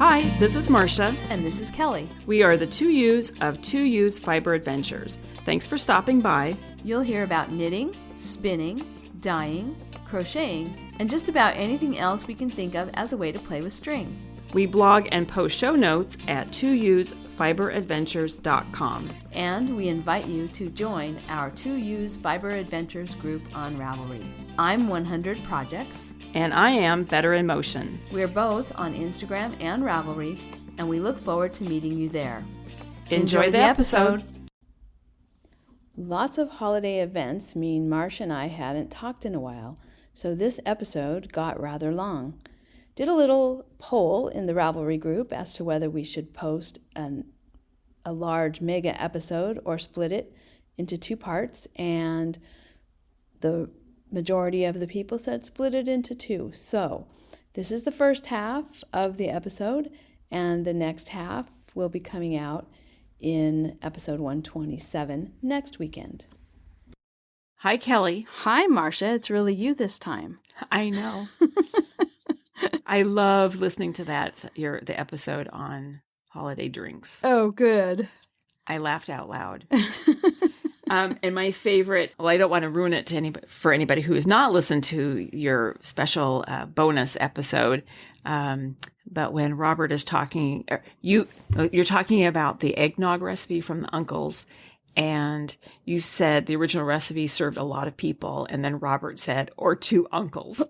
Hi, this is Marcia. And this is Kelly. We are the two Ewes of Two Ewes Fiber Adventures. Thanks for stopping by. You'll hear about knitting, spinning, dyeing, crocheting, and just about anything else we can think of as a way to play with string. We blog and post show notes at twoewesfiberadventures.com. And we invite you to join our Two Ewes Fiber Adventures group on Ravelry. I'm 100 Projects. And I am Better in Motion. We're both on Instagram and Ravelry, and we look forward to meeting you there. Enjoy the episode. Lots of holiday events mean Marcia and I hadn't talked in a while, so this episode got rather long. Did a little poll in the Ravelry group as to whether we should post a large mega episode or split it into two parts, and the majority of the people said split it into two. So this is the first half of the episode, and the next half will be coming out in episode 127 next weekend. Hi, Kelly. Hi, Marcia. It's really you this time. I know. I love listening to the episode on holiday drinks. Oh, good. I laughed out loud. And my favorite, well, I don't want to ruin it for anybody who has not listened to your special bonus episode. But when Robert is talking, you're talking about the eggnog recipe from the uncles. And you said the original recipe served a lot of people. And then Robert said, or two uncles.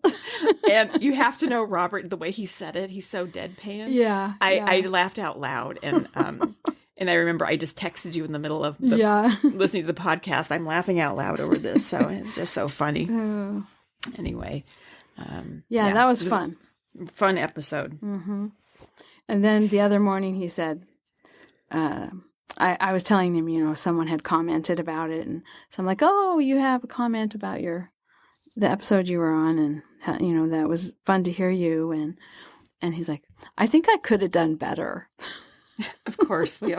And you have to know Robert, the way he said it, he's so deadpan. Yeah. I laughed out loud. And I remember I just texted you in the middle of listening to the podcast. I'm laughing out loud over this. So it's just so funny. Anyway. That was fun. Fun episode. Mm-hmm. And then the other morning he said, I was telling him, someone had commented about it. And so I'm like, oh, you have a comment about the episode you were on. And, that was fun to hear you. And he's like, I think I could have done better. Of course, we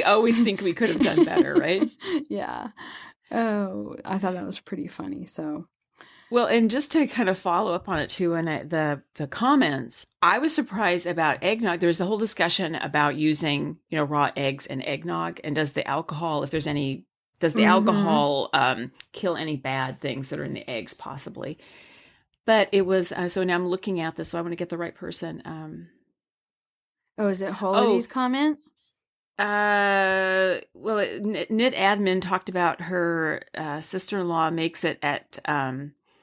always think we could have done better, right? Yeah. Oh, I thought that was pretty funny. So, well, and just to kind of follow up on it too, and the comments, I was surprised about eggnog. There's a whole discussion about using raw eggs and eggnog, and does the alcohol alcohol kill any bad things that are in the eggs, possibly? But it was so now I'm looking at this, so I want to get the right person. Oh, is it Holidy's comment? Knit Admin talked about her sister-in-law makes it at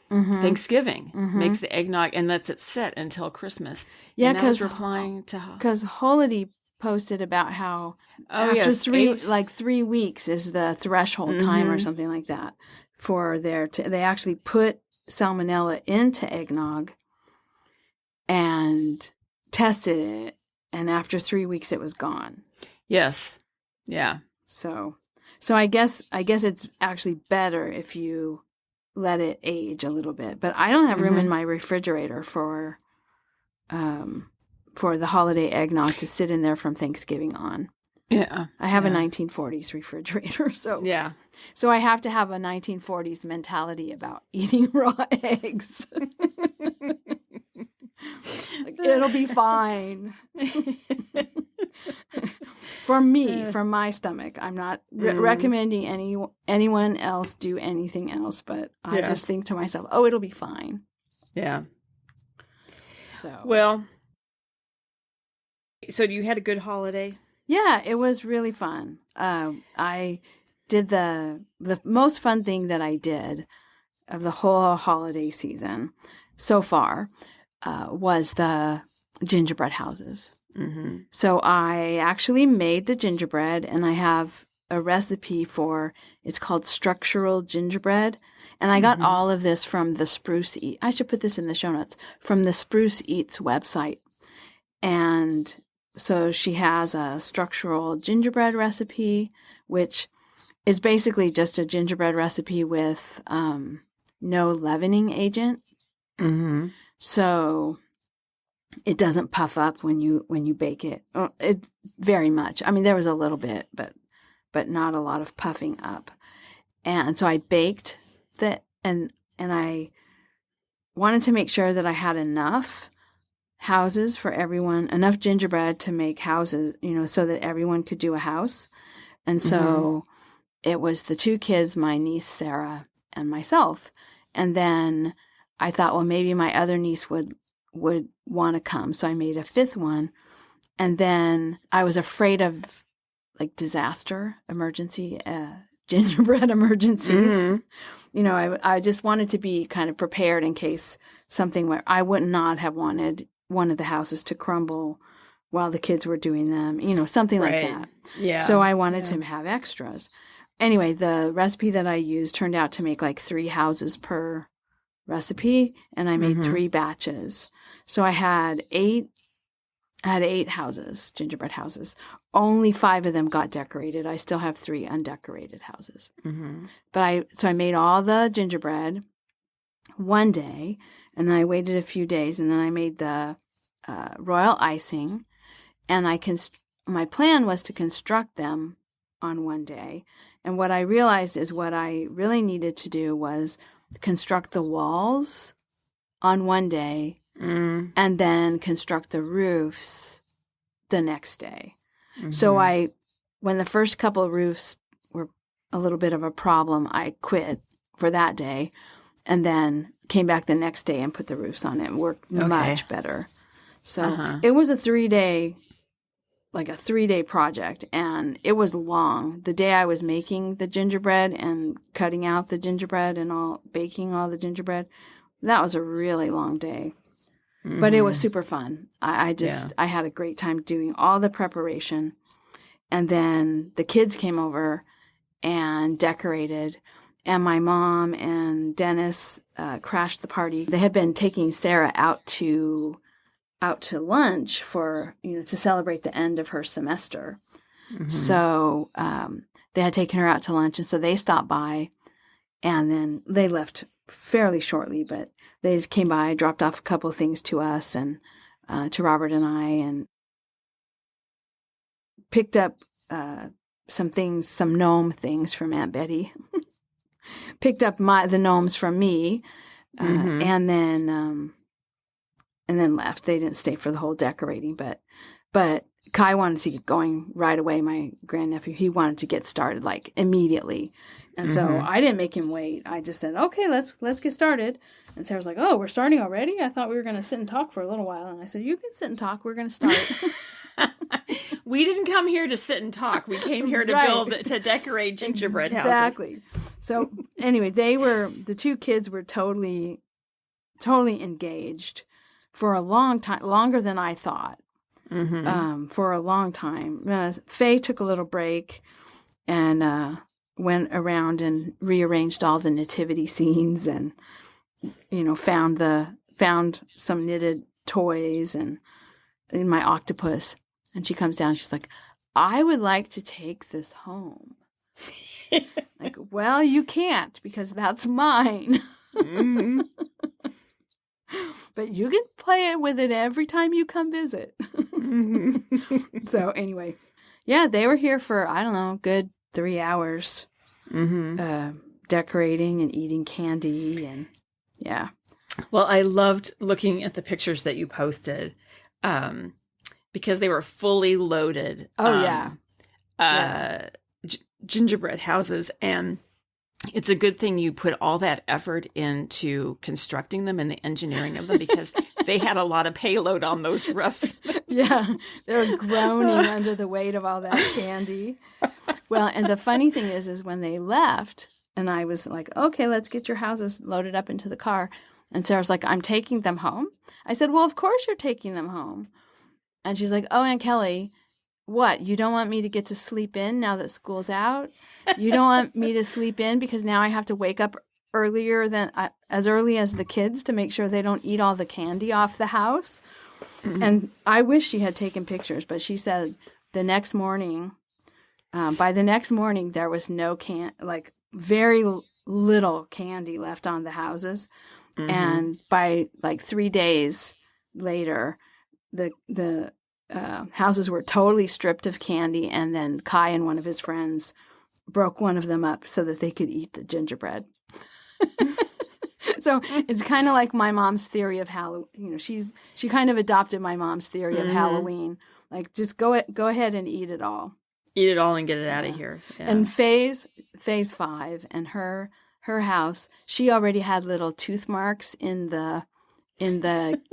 Thanksgiving, makes the eggnog and lets it sit until Christmas. Yeah, because replying to because Holiday posted about how after 3 weeks is the threshold time or something like that for they actually put salmonella into eggnog and tested it. And after 3 weeks, it was gone. Yes. Yeah. So I guess it's actually better if you let it age a little bit. But I don't have room in my refrigerator for the holiday eggnog to sit in there from Thanksgiving on. Yeah. I have a 1940s refrigerator, so yeah. So I have to have a 1940s mentality about eating raw eggs. It'll be fine. For me, from my stomach. I'm not recommending anyone else do anything else, but I just think to myself, oh, it'll be fine. Yeah. So you had a good holiday? Yeah, it was really fun. I did the most fun thing that I did of the whole holiday season so far was the gingerbread houses. Mm-hmm. So I actually made the gingerbread, and I have a recipe it's called structural gingerbread. And I got all of this from the Spruce Eats. I should put this in the show notes, from the Spruce Eats website. And so she has a structural gingerbread recipe, which is basically just a gingerbread recipe with no leavening agent. Mm-hmm. So it doesn't puff up when you bake it. It very much. I mean, there was a little bit, but not a lot of puffing up. And so I baked that, and I wanted to make sure that I had enough houses for everyone, enough gingerbread to make houses, so that everyone could do a house. And so it was the 2 kids, my niece Sarah and myself. And then I thought, well, maybe my other niece would want to come. So I made a 5th one. And then I was afraid of like disaster, emergency, gingerbread emergencies. I just wanted to be kind of prepared in case something where I would not have wanted one of the houses to crumble while the kids were doing them, something like that. Yeah. So I wanted to have extras. Anyway, the recipe that I used turned out to make like 3 houses per recipe, and I made 3 batches. So I had 8 houses, gingerbread houses. Only 5 of them got decorated. I still have 3 undecorated houses. But I made all the gingerbread one day, and then I waited a few days, and then I made the royal icing, and my plan was to construct them on one day. And what I realized is what I really needed to do was construct the walls on one day and then construct the roofs the next day. So when the first couple of roofs were a little bit of a problem, I quit for that day and then came back the next day and put the roofs on it. It worked much better. So it was a 3-day project, and it was long. The day I was making the gingerbread and cutting out the gingerbread and baking all the gingerbread, that was a really long day. But it was super fun. I had a great time doing all the preparation. And then the kids came over and decorated, and my mom and Dennis crashed the party. They had been taking Sarah out to lunch for, to celebrate the end of her semester. So they had taken her out to lunch, and so they stopped by, and then they left fairly shortly, but they just came by, dropped off a couple of things to us and to Robert and I, and picked up some gnome things from Aunt Betty. Picked up the gnomes from me, and then left. They didn't stay for the whole decorating, but Kai wanted to get going right away. My grandnephew, he wanted to get started like immediately. And so I didn't make him wait. I just said, okay, let's get started. And Sarah's like, oh, we're starting already? I thought we were going to sit and talk for a little while. And I said, you can sit and talk. We're going to start. We didn't come here to sit and talk. We came here to decorate gingerbread houses. Exactly. So anyway, the 2 kids were totally engaged for a long time, longer than I thought. For a long time. Faye took a little break and went around and rearranged all the nativity scenes, and found some knitted toys and in my octopus. And she comes down. She's like, I would like to take this home. Like, well, you can't because that's mine. But you can play with it every time you come visit. So anyway, yeah, they were here for, I don't know, good 3 hours decorating and eating candy. And yeah. Well, I loved looking at the pictures that you posted because they were fully loaded. Gingerbread houses. And it's a good thing you put all that effort into constructing them and the engineering of them because they had a lot of payload on those roofs. Yeah, they were groaning under the weight of all that candy. Well, and the funny thing is when they left, and I was like, okay, let's get your houses loaded up into the car. And Sarah's like, I'm taking them home. I said, well, of course you're taking them home. And she's like, oh, Aunt Kelly, what? You don't want me to get to sleep in now that school's out? You don't want me to sleep in because now I have to wake up as early as the kids to make sure they don't eat all the candy off the house? And I wish she had taken pictures, but she said the next morning, by the next morning, there was very little candy left on the houses. And by 3 days later, the houses were totally stripped of candy, and then Kai and one of his friends broke one of them up so that they could eat the gingerbread. So it's kind of like my mom's theory of Halloween. You know, she kind of adopted my mom's theory of Halloween. Like, just go ahead and eat it all. Eat it all and get it out of here. Yeah. And phase 5 and her house, she already had little tooth marks in the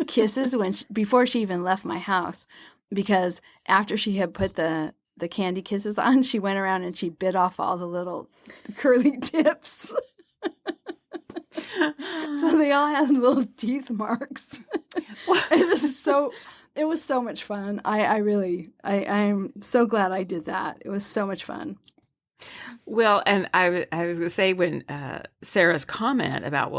kisses before she even left my house, because after she had put the candy kisses on, she went around and she bit off all the little curly tips. So they all had little teeth marks. It was so much fun. I'm so glad I did that. It was so much fun. Well, and I was going to say, when Sarah's comment about,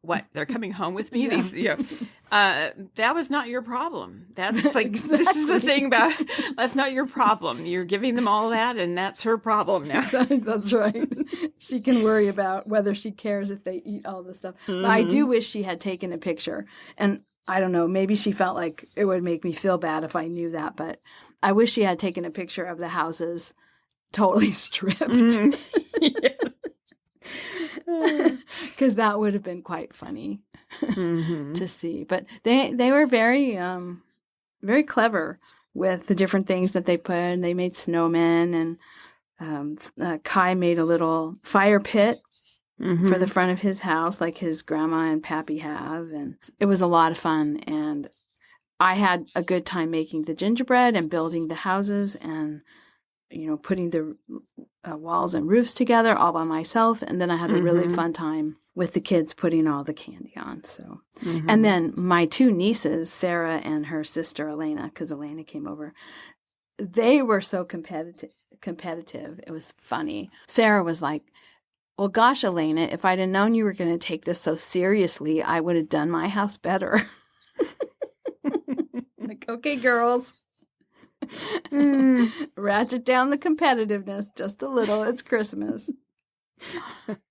what, they're coming home with me? Yeah. These, that was not your problem. That's like, exactly. This is the thing about, that's not your problem. You're giving them all that, and that's her problem now. That's right. She can worry about whether she cares if they eat all this stuff. Mm-hmm. But I do wish she had taken a picture. And I don't know, maybe she felt like it would make me feel bad if I knew that. But I wish she had taken a picture of the houses totally stripped. Mm-hmm. Because that would have been quite funny to see. But they were very very clever with the different things that they put. And they made snowmen, and Kai made a little fire pit for the front of his house, like his grandma and pappy have. And it was a lot of fun. And I had a good time making the gingerbread and building the houses and, you know, putting the walls and roofs together all by myself. And then I had a really fun time with the kids putting all the candy on. So, and then my two nieces, Sarah and her sister Elena, because Elena came over, they were so competitive. It was funny. Sarah was like, well, gosh, Elena, if I'd have known you were going to take this so seriously, I would have done my house better. Like, okay, girls. Ratchet down the competitiveness just a little. It's Christmas.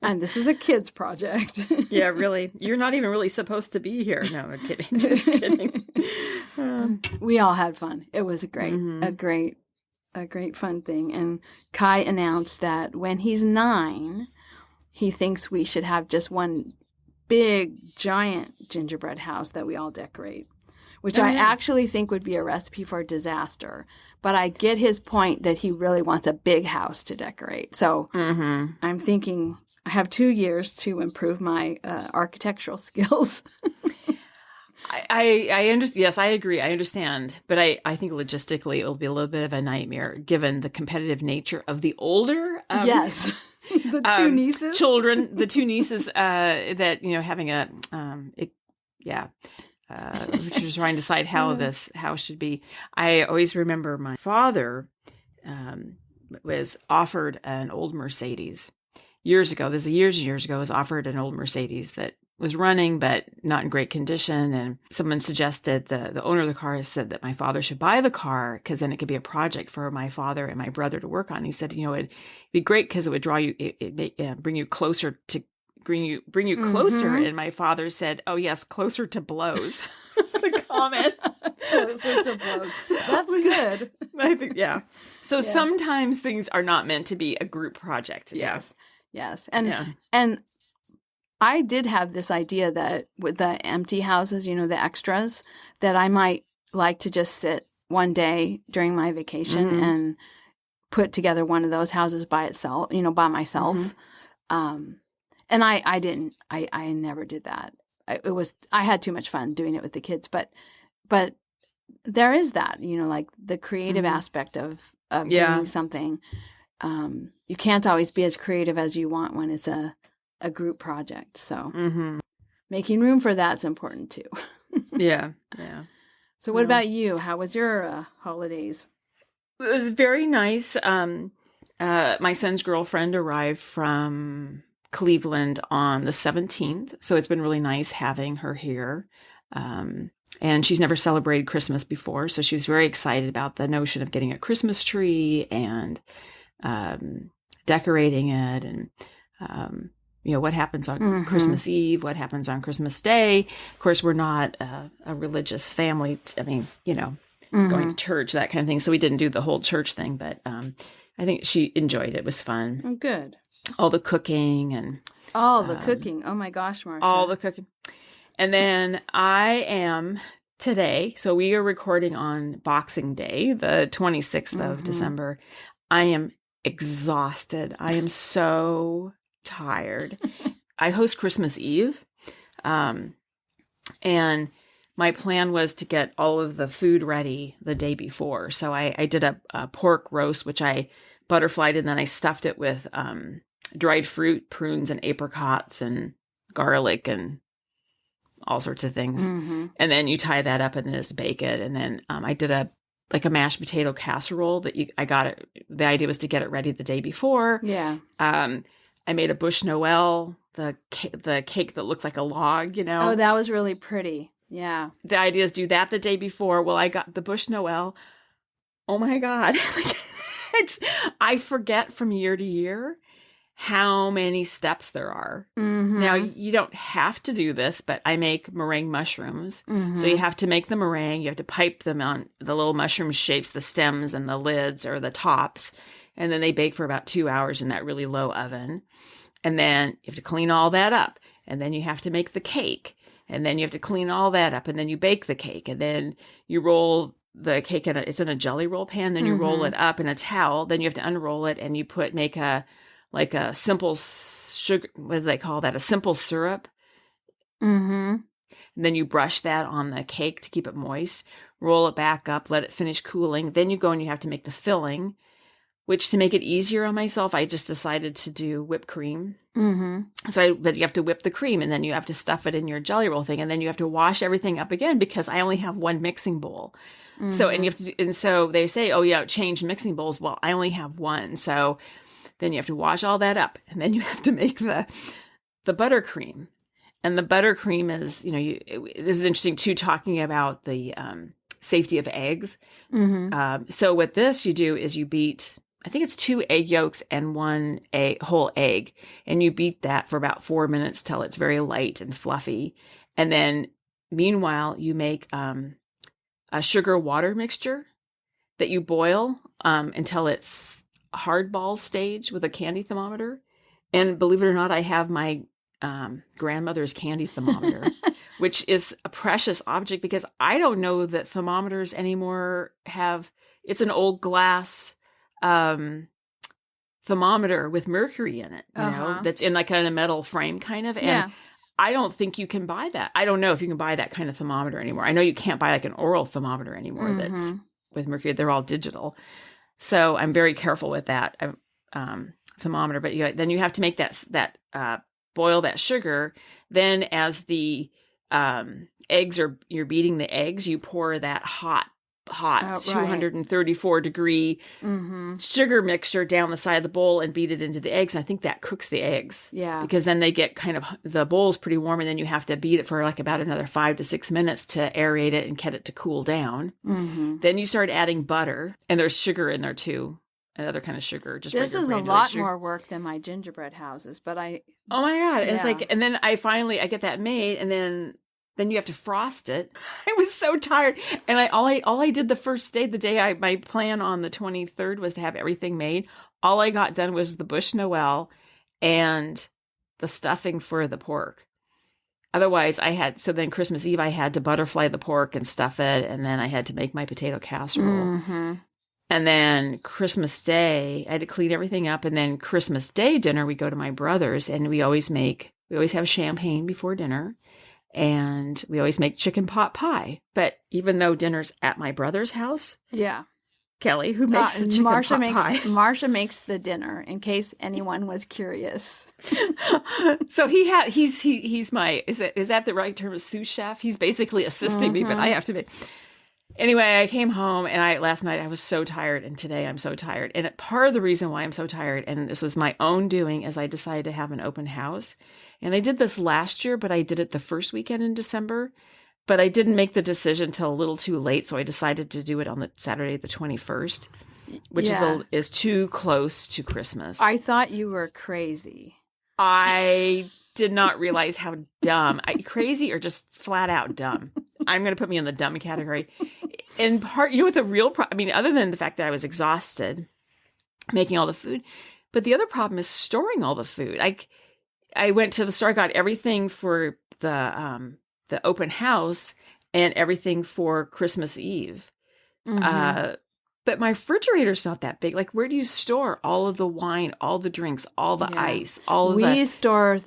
And this is a kid's project. Yeah, really. You're not even really supposed to be here. No, I'm kidding. Just kidding. We all had fun. It was a great fun thing. And Kai announced that when he's 9, he thinks we should have just one big, giant gingerbread house that we all decorate, which I actually think would be a recipe for disaster. But I get his point that he really wants a big house to decorate. So I'm thinking I have 2 years to improve my architectural skills. I understand. Yes, I agree. I understand. But I think logistically it will be a little bit of a nightmare given the competitive nature of the older. Yes. The two nieces. Children, the two nieces that, you know, having a, which is trying to decide how this house should be. I always remember my father was offered an old Mercedes years ago. This is years and years ago. Was offered an old Mercedes that was running but not in great condition. And someone suggested, the owner of the car said that my father should buy the car because then it could be a project for my father and my brother to work on. He said, you know, it'd be great because it would draw you, bring you closer to. Bring you closer. And my father said, oh yes, closer to blows. That's the comment. Closer to blows. That's good. I think, yeah. So sometimes things are not meant to be a group project. Yes. Yes. And I did have this idea that with the empty houses, you know, the extras, that I might like to just sit one day during my vacation and put together one of those houses by itself, you know, by myself. And I didn't. I never did that. I had too much fun doing it with the kids. But there is that, you know, like the creative aspect of doing something. You can't always be as creative as you want when it's a group project. So making room for that's important too. Yeah. So what about you? How was your holidays? It was very nice. My son's girlfriend arrived from Cleveland on the 17th. So it's been really nice having her here. And she's never celebrated Christmas before. So she was very excited about the notion of getting a Christmas tree and decorating it. And, you know, what happens on Christmas Eve, what happens on Christmas Day. Of course, we're not a religious family. I mean, you know, going to church, that kind of thing. So we didn't do the whole church thing. But I think she enjoyed it. It was fun. Oh, good. all the cooking and All the cooking. Oh my gosh, Marsha. all the cooking. And then I am today, so we are recording on Boxing Day, the 26th of December. I am exhausted. I am so tired. I host Christmas Eve. And my plan was to get all of the food ready the day before. So I did a pork roast, which I butterflied, and then I stuffed it with dried fruit, prunes and apricots and garlic and all sorts of things. And then you tie that up and then just bake it. And then I did a mashed potato casserole that I got it. The idea was to get it ready the day before. Yeah. I made a Bush Noel, the cake that looks like a log, Oh, that was really pretty. Yeah. The idea is do that the day before. Well, I got the Bush Noel. Oh my God. I forget from year to year how many steps there are. Now, you don't have to do this, but I make meringue mushrooms. So you have to make the meringue. You have to pipe them on the little mushroom shapes, the stems and the lids or the tops. And then they bake for about 2 hours in that really low oven. And then you have to clean all that up. And then you have to make the cake. And then you have to clean all that up. And then you bake the cake. And then you roll the cake it's in a jelly roll pan. Then you roll it up in a towel. Then you have to unroll it and you make a simple sugar, what do they call that? A simple syrup. And then you brush that on the cake to keep it moist. Roll it back up, let it finish cooling. Then you go and you have to make the filling, which to make it easier on myself, I just decided to do whipped cream. But you have to whip the cream and then you have to stuff it in your jelly roll thing. And then you have to wash everything up again because I only have one mixing bowl. So they say, oh yeah, change mixing bowls. Well, I only have one. So then you have to wash all that up and then you have to make the buttercream. And the buttercream is, this is interesting too, talking about the safety of eggs. So what this you do is you beat, I think it's 2 egg yolks and 1 whole egg. And you beat that for about 4 minutes till it's very light and fluffy. And then meanwhile, you make a sugar water mixture that you boil until it's hardball stage with a candy thermometer. And believe it or not, I have my grandmother's candy thermometer, which is a precious object because I don't know that thermometers anymore it's an old glass thermometer with mercury in it, that's in like a metal frame kind of. And I don't think you can buy that. I don't know if you can buy that kind of thermometer anymore. I know you can't buy like an oral thermometer anymore that's with mercury. They're all digital. So I'm very careful with that thermometer. But then you have to make that boil that sugar. Then as the you're beating the eggs, you pour that hot 234 degree sugar mixture down the side of the bowl and beat it into the eggs. And I think that cooks the eggs. Yeah. Because then they get the bowl's pretty warm and then you have to beat it for like about another 5 to 6 minutes to aerate it and get it to cool down. Then you start adding butter and there's sugar in there too. Another kind of sugar. This is a lot more work than my gingerbread houses, but oh my God. Yeah. It's like, and then I get that made and then you have to frost it. I was so tired. And all I did the first day, my plan on the 23rd was to have everything made. All I got done was the Bush Noel and the stuffing for the pork. Otherwise then Christmas Eve, I had to butterfly the pork and stuff it. And then I had to make my potato casserole. And then Christmas Day, I had to clean everything up. And then Christmas Day dinner, we go to my brother's and we always have champagne before dinner. And we always make chicken pot pie. But even though dinner's at my brother's house, Kelly, who makes the chicken pot pie? Marsha makes the dinner, in case anyone was curious. So he's my, is that the right term, a sous chef? He's basically assisting me, but I have to make. Anyway, I came home and last night I was so tired and today I'm so tired. And part of the reason why I'm so tired, and this is my own doing, is I decided to have an open house. And I did this last year, but I did it the first weekend in December. But I didn't make the decision till a little too late, so I decided to do it on the Saturday the 21st, which is too close to Christmas. I thought you were crazy. I did not realize how dumb. Crazy or just flat out dumb. I'm going to put me in the dumb category. In part, what the real other than the fact that I was exhausted making all the food, But the other problem is storing all the food. I went to the store, I got everything for the open house and everything for Christmas Eve. But my refrigerator's not that big. Like, where do you store all of the wine, all the drinks, all the ice, all of we store,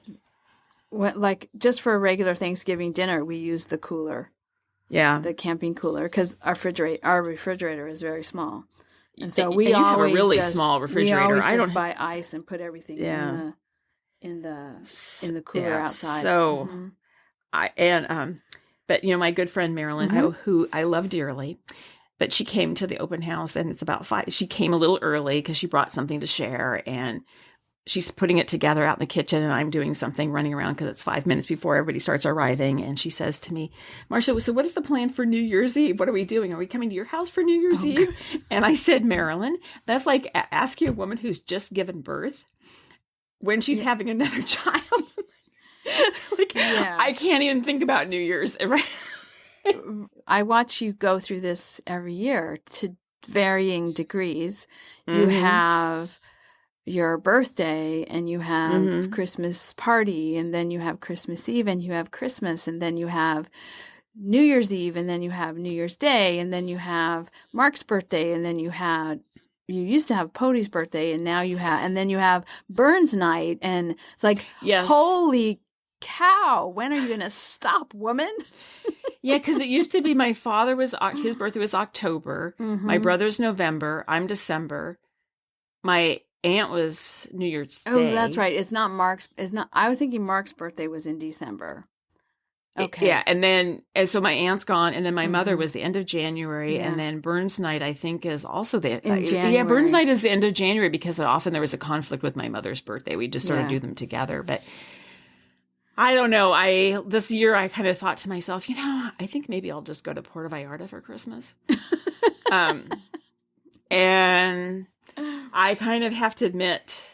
like, just for a regular Thanksgiving dinner, we use the cooler. Yeah. The camping cooler, because our refrigerator is very small. And so we and you always have a really small refrigerator. We always just buy ice and put everything in the cooler outside. So but my good friend Marilyn, who I love dearly, but she came to the open house, and it's about 5. She came a little early because she brought something to share, and she's putting it together out in the kitchen, and I'm doing something, running around because it's 5 minutes before everybody starts arriving. And she says to me, Marcia, so what is the plan for New Year's Eve? What are we doing? Are we coming to your house for New Year's Eve? God. And I said, Marilyn, that's like asking a woman who's just given birth when she's having another child. I can't even think about New Year's. Right? I watch you go through this every year to varying degrees. You have your birthday, and you have Christmas party, and then you have Christmas Eve, and you have Christmas, and then you have New Year's Eve, and then you have New Year's Day, and then you have Mark's birthday, and then you used to have Pody's birthday, and now and then you have Burns night, and it's like, holy cow, when are you going to stop, woman? Yeah, because it used to be his birthday was October, my brother's November, I'm December, my aunt was New Year's Day. Oh, that's right. It's not Mark's. I was thinking Mark's birthday was in December. Okay. Yeah, and so my aunt's gone, and then my mother was the end of January, and then Burns night I think is also in January. Yeah, Burns night is the end of January because often there was a conflict with my mother's birthday. We just sort of do them together, but I don't know. This year I kind of thought to myself, I think maybe I'll just go to Puerto Vallarta for Christmas. And I kind of have to admit,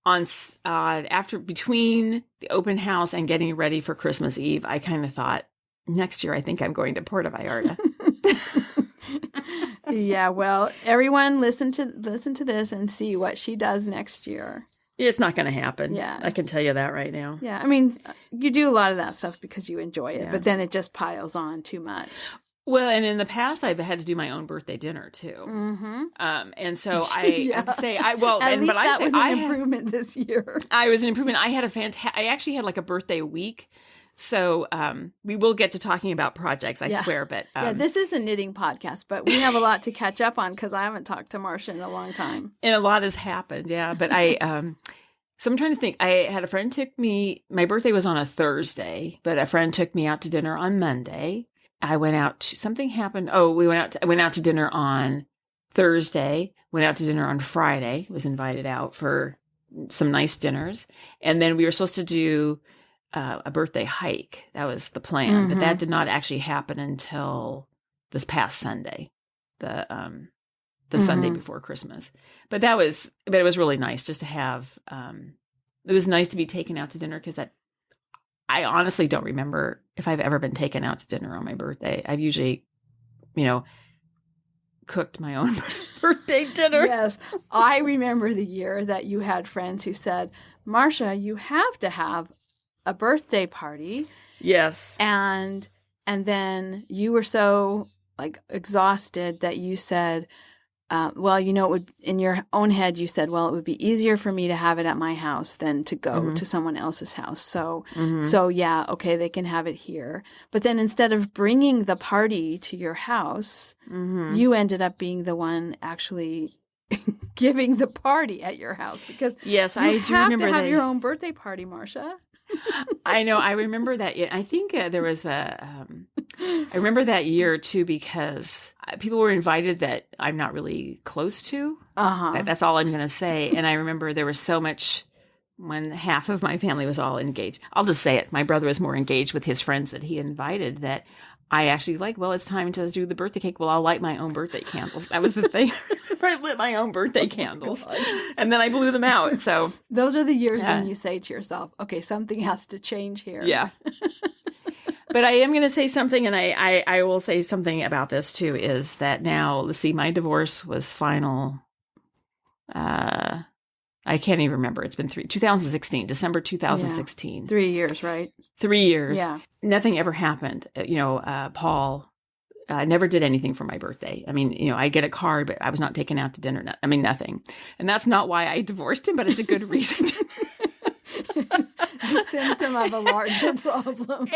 between the open house and getting ready for Christmas Eve, I kind of thought, next year I think I'm going to Puerto Vallarta. Yeah, well, everyone listen to this and see what she does next year. It's not going to happen. Yeah, I can tell you that right now. Yeah, I mean, you do a lot of that stuff because you enjoy it, but then it just piles on too much. Well, and in the past, I've had to do my own birthday dinner too, and so I have to say, that was an improvement this year. I was an improvement. I had I actually had like a birthday week, so we will get to talking about projects. I swear, but this is a knitting podcast, but we have a lot to catch up on because I haven't talked to Marcia in a long time, and a lot has happened. Yeah, but So I'm trying to think. I had a friend my birthday was on a Thursday, but a friend took me out to dinner on Monday. I went out something happened. Oh, I went out to dinner on Thursday, went out to dinner on Friday, was invited out for some nice dinners. And then we were supposed to do a birthday hike. That was the plan, but that did not actually happen until this past Sunday, the Sunday before Christmas. But it was really nice just to have, it was nice to be taken out to dinner because I honestly don't remember if I've ever been taken out to dinner on my birthday. I've usually, cooked my own birthday dinner. Yes. I remember the year that you had friends who said, Marcia, you have to have a birthday party. Yes. And then you were so exhausted that you said, it would, in your own head, you said, well, it would be easier for me to have it at my house than to go to someone else's house. So yeah, okay, they can have it here. But then instead of bringing the party to your house, you ended up being the one actually giving the party at your house because I do remember to have your own birthday party, Marcia. I know. I remember that. I think there was I remember that year too because people were invited that I'm not really close to. That's all I'm going to say. And I remember there was so much when half of my family was all engaged. I'll just say it. My brother was more engaged with his friends that he invited that I actually it's time to do the birthday cake. Well, I'll light my own birthday candles. That was the thing. I lit my own birthday candles and then I blew them out. So those are the years when you say to yourself, okay, something has to change here. Yeah. But I am going to say something, and I will say something about this too, is that now, let's see, my divorce was final I can't even remember. It's been 2016, December 2016. 3 years, right? 3 years. Yeah. Nothing ever happened. Paul never did anything for my birthday. I mean, I get a card, but I was not taken out to dinner. Nothing. And that's not why I divorced him, but it's a good reason. A symptom of a larger problem.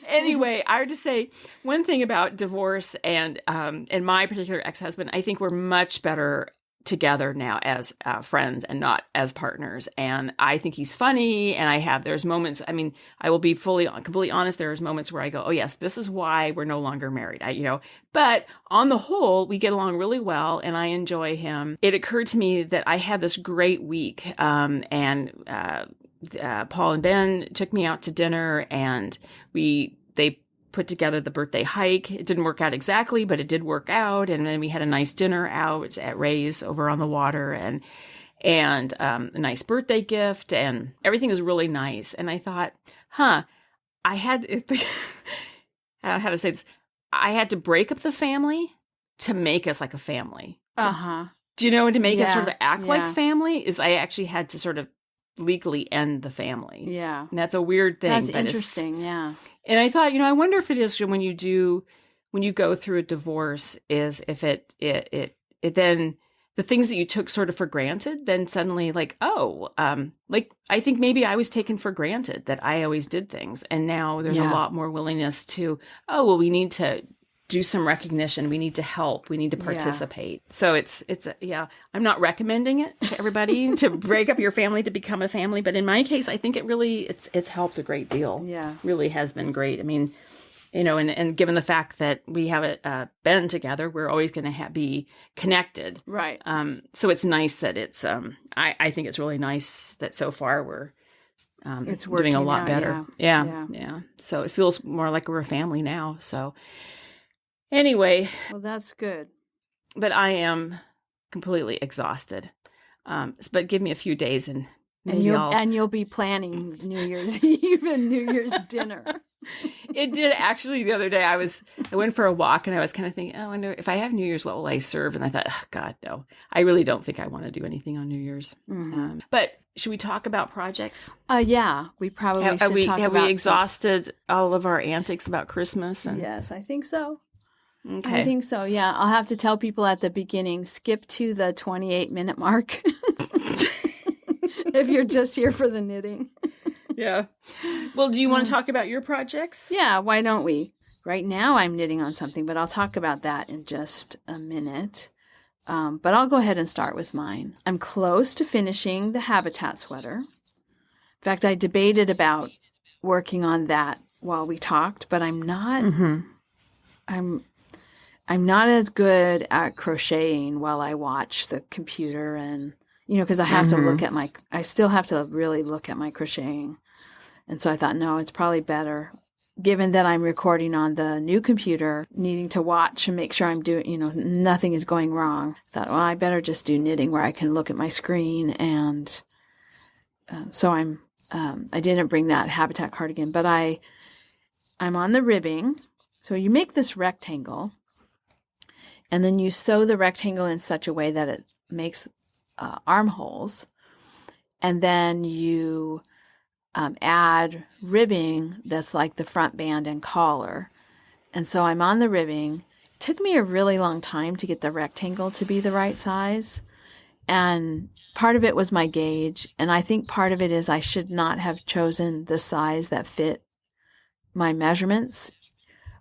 Anyway, I would just say one thing about divorce and my particular ex-husband, I think we're much better together now as friends and not as partners. And I think he's funny. And there's moments, I will be completely honest. There's moments where I go, oh yes, this is why we're no longer married. But on the whole, we get along really well and I enjoy him. It occurred to me that I had this great week. Paul and Ben took me out to dinner and they put together the birthday hike. It didn't work out exactly, but it did work out. And then we had a nice dinner out at Ray's over on the water and a nice birthday gift and everything was really nice. And I thought, I had to say this. I had to break up the family to make us like a family. Do you know, to make us sort of act like family is I actually had to sort of legally end the family. Yeah. And that's a weird thing. That's interesting. Yeah. And I thought, I wonder if it is when you go through a divorce is if it then the things that you took sort of for granted, then suddenly like I think maybe I was taken for granted that I always did things. And now there's a lot more willingness to, we need to do some recognition. We need to help. We need to participate. Yeah. So it's I'm not recommending it to everybody to break up your family to become a family. But in my case, I think it's helped a great deal. Yeah. Really has been great. I mean, and given the fact that we have been together, we're always going to be connected. Right. So it's nice that it's, I think it's really nice that so far we're, it's doing a lot better. Yeah. So it feels more like we're a family now. So anyway. Well, that's good. But I am completely exhausted. But give me a few days and you'll be planning New Year's Eve and New Year's dinner. It did actually. The other day I went for a walk and I was kind of thinking, I wonder if I have New Year's, what will I serve? And I thought, God, no, I really don't think I want to do anything on New Year's. Mm-hmm. But should we talk about projects? Yeah, we probably should talk about. Have we exhausted all of our antics about Christmas? Yes, I think so. Okay. I think so. Yeah, I'll have to tell people at the beginning, skip to the 28-minute mark if you're just here for the knitting. Yeah. Well, do you want to talk about your projects? Yeah, why don't we? Right now I'm knitting on something, but I'll talk about that in just a minute. But I'll go ahead and start with mine. I'm close to finishing the Habitat sweater. In fact, I debated about working on that while we talked, but I'm not. Mm-hmm. I'm not as good at crocheting while I watch the computer and, because I have to I still have to really look at my crocheting. And so I thought, no, it's probably better, given that I'm recording on the new computer, needing to watch and make sure I'm doing, nothing is going wrong. I thought, well, I better just do knitting where I can look at my screen. And so I didn't bring that Habitat cardigan, but I'm on the ribbing. So you make this rectangle, and then you sew the rectangle in such a way that it makes armholes, and then you add ribbing that's like the front band and collar. And so I'm on the ribbing. It took me a really long time to get the rectangle to be the right size, and part of it was my gauge, and I think part of it is I should not have chosen the size that fit my measurements.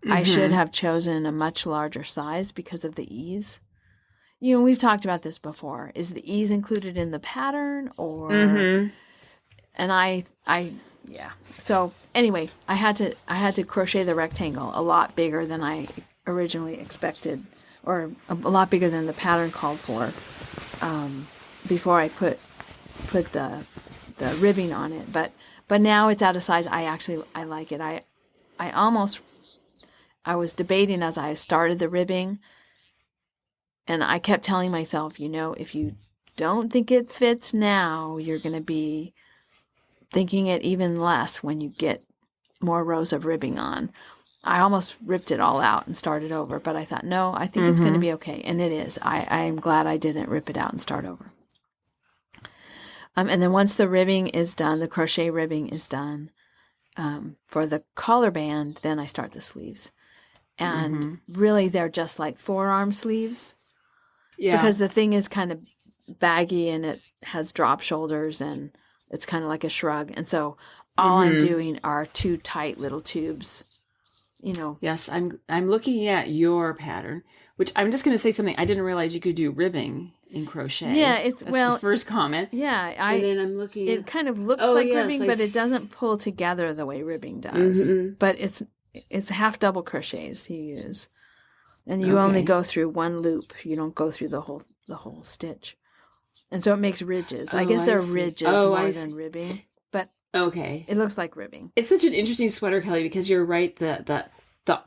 Mm-hmm. I should have chosen a much larger size because of the ease. We've talked about this before. Is the ease included in the pattern or? Mm-hmm. And yeah. So anyway, I had to crochet the rectangle a lot bigger than I originally expected, or a lot bigger than the pattern called for, before I put the ribbing on it. But now it's at a size I like it. I was debating as I started the ribbing, and I kept telling myself, if you don't think it fits now, you're going to be thinking it even less when you get more rows of ribbing on. I almost ripped it all out and started over, but I thought, no, I think it's going to be okay. And it is. I'm glad I didn't rip it out and start over. And then once the ribbing is done, the crochet ribbing is done, for the collar band, then I start the sleeves. And really, they're just like forearm sleeves. Yeah. Because the thing is kind of baggy and it has drop shoulders and it's kind of like a shrug. And so all I'm doing are 2 tight little tubes. Yes, I'm looking at your pattern, which I'm just going to say something. I didn't realize you could do ribbing in crochet. Yeah, That's the first comment. Yeah, and then I'm looking. It kind of looks like ribbing, but it doesn't pull together the way ribbing does. But it's half double crochets you use, and you only go through one loop. You don't go through the whole stitch, and so it makes ridges. I guess they're ridges more than ribbing. Okay. It looks like ribbing. It's such an interesting sweater, Kelly, because you're right. The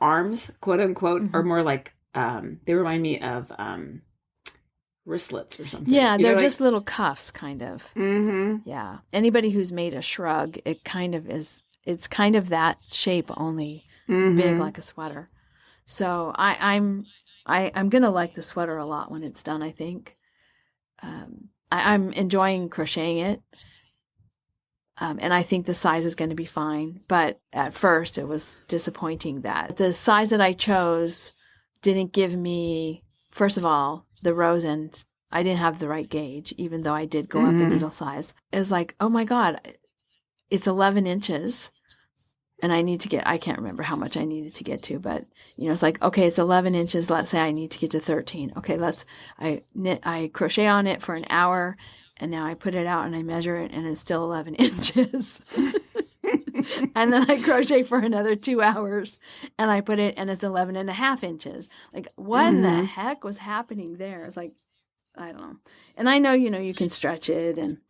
arms, quote unquote, are more like, they remind me of wristlets or something. Yeah, they're just little cuffs, kind of. Mm-hmm. Yeah. Anybody who's made a shrug, it kind of is, it's kind of that shape, only big like a sweater. So I'm going to like the sweater a lot when it's done, I think. I'm enjoying crocheting it. And I think the size is going to be fine. But at first, it was disappointing that the size that I chose didn't give me, first of all, the rows ends. I didn't have the right gauge, even though I did go up a needle size. It was like, oh my God, it's 11 inches. And I can't remember how much I needed to get to, but it's like, okay, it's 11 inches. Let's say I need to get to 13. Okay, I crochet on it for an hour. And now I put it out and I measure it and it's still 11 inches. And then I crochet for another 2 hours and I put it and it's 11 and a half inches. Like, what the heck was happening there? It's like, I don't know. And I know, you can stretch it. And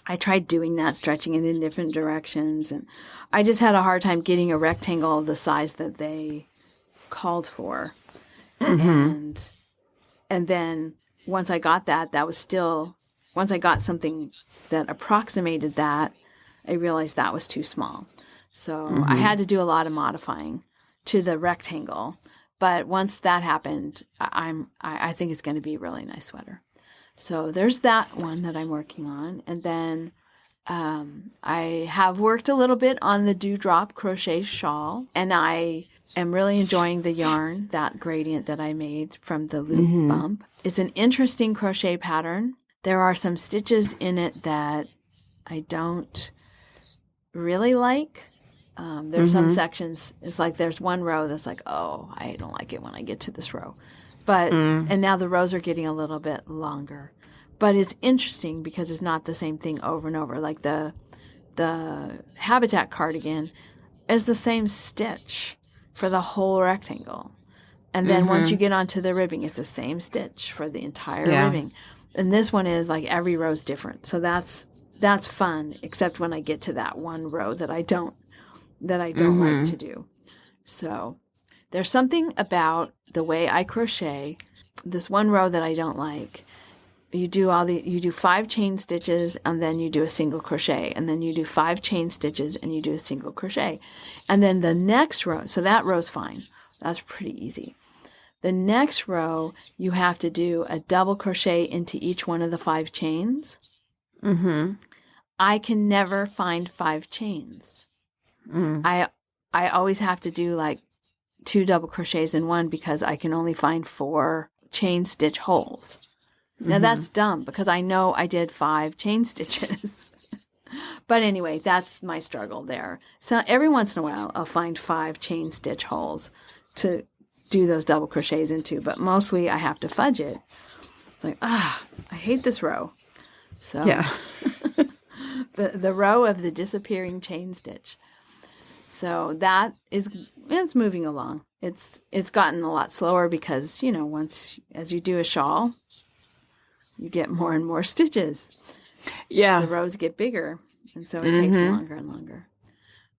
I tried doing that, stretching it in different directions. And I just had a hard time getting a rectangle the size that they called for. And then once I got that was still... Once I got something that approximated that, I realized that was too small. So I had to do a lot of modifying to the rectangle. But once that happened, I think it's going to be a really nice sweater. So there's that one that I'm working on. And then I have worked a little bit on the Dewdrop crochet shawl. And I am really enjoying the yarn, that gradient that I made from the loop bump. It's an interesting crochet pattern. There are some stitches in it that I don't really like. There's some sections, it's like there's one row that's like, oh, I don't like it when I get to this row. But and now the rows are getting a little bit longer. But it's interesting because it's not the same thing over and over. Like the Habitat Cardigan is the same stitch for the whole rectangle. And then once you get onto the ribbing, it's the same stitch for the entire ribbing. And this one is like every row's different. So that's fun, except when I get to that one row that I don't like to do. So there's something about the way I crochet, this one row that I don't like. You do 5 chain stitches and then you do a single crochet, and then you do 5 chain stitches and you do a single crochet. And then the next row, so that row's fine. That's pretty easy. The next row, you have to do a double crochet into each one of the 5 chains. I can never find 5 chains. I always have to do like 2 double crochets in one because I can only find 4 chain stitch holes. Now that's dumb because I know I did 5 chain stitches. But anyway, that's my struggle there. So every once in a while, I'll find 5 chain stitch holes to do those double crochets into, but mostly I have to fudge it. It's like, I hate this row. So yeah. the row of the disappearing chain stitch. So it's moving along. It's gotten a lot slower because, as you do a shawl, you get more and more stitches. Yeah. The rows get bigger, and so it takes longer and longer.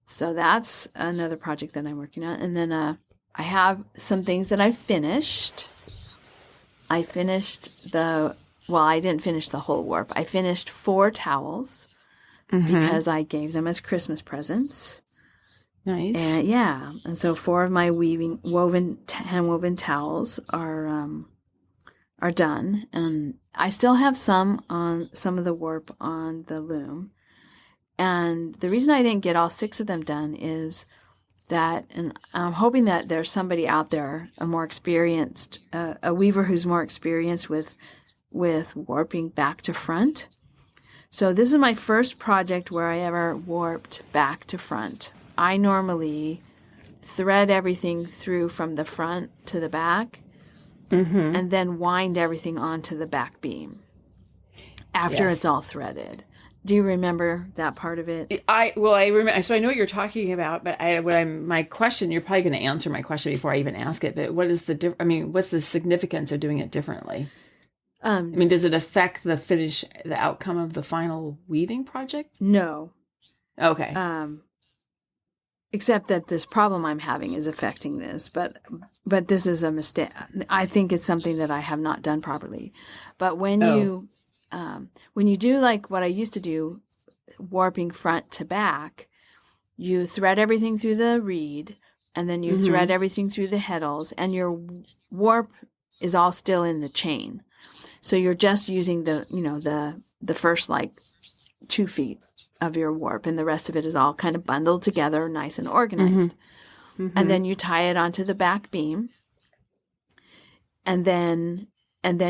So that's another project that I'm working on. And then I have some things that I finished. I didn't finish the whole warp. I finished 4 towels because I gave them as Christmas presents. Nice. And and so 4 of my hand woven towels are done, and I still have some of the warp on the loom. And the reason I didn't get all 6 of them done is that, and I'm hoping that there's somebody out there, a more experienced, a weaver who's more experienced with warping back to front. So this is my first project where I ever warped back to front. I normally thread everything through from the front to the back, and then wind everything onto the back beam after it's all threaded. Do you remember that part of it? I remember. So I know what you're talking about, but my question, you're probably going to answer my question before I even ask it. But what is what's the significance of doing it differently? Does it affect the outcome of the final weaving project? No. Okay. Except that this problem I'm having is affecting this, but this is a mistake. I think it's something that I have not done properly. But when you do like what I used to do, warping front to back, you thread everything through the reed, and then you thread everything through the heddles, and your warp is all still in the chain. So you're just using the first 2 feet of your warp, and the rest of it is all kind of bundled together, nice and organized. And then you tie it onto the back beam, and then